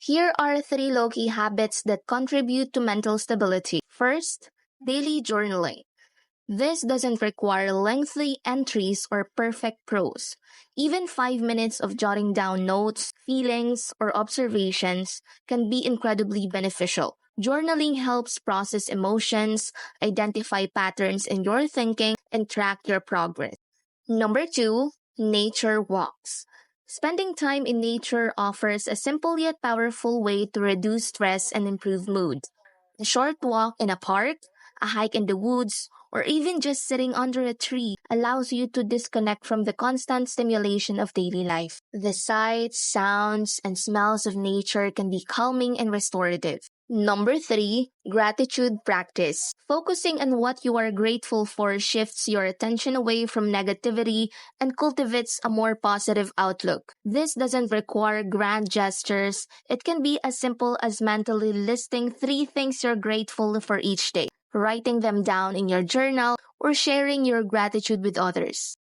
Here are three low-key habits that contribute to mental stability. First, daily journaling. This doesn't require lengthy entries or perfect prose. Even 5 minutes of jotting down notes, feelings, or observations can be incredibly beneficial. Journaling helps process emotions, identify patterns in your thinking, and track your progress. Number two, nature walks. Spending time in nature offers a simple yet powerful way to reduce stress and improve mood. A short walk in a park, a hike in the woods, or even just sitting under a tree allows you to disconnect from the constant stimulation of daily life. The sights, sounds, and smells of nature can be calming and restorative. Number three, gratitude practice. Focusing on what you are grateful for shifts your attention away from negativity and cultivates a more positive outlook. This doesn't require grand gestures. It can be as simple as mentally listing three things you're grateful for each day, writing them down in your journal, or sharing your gratitude with others.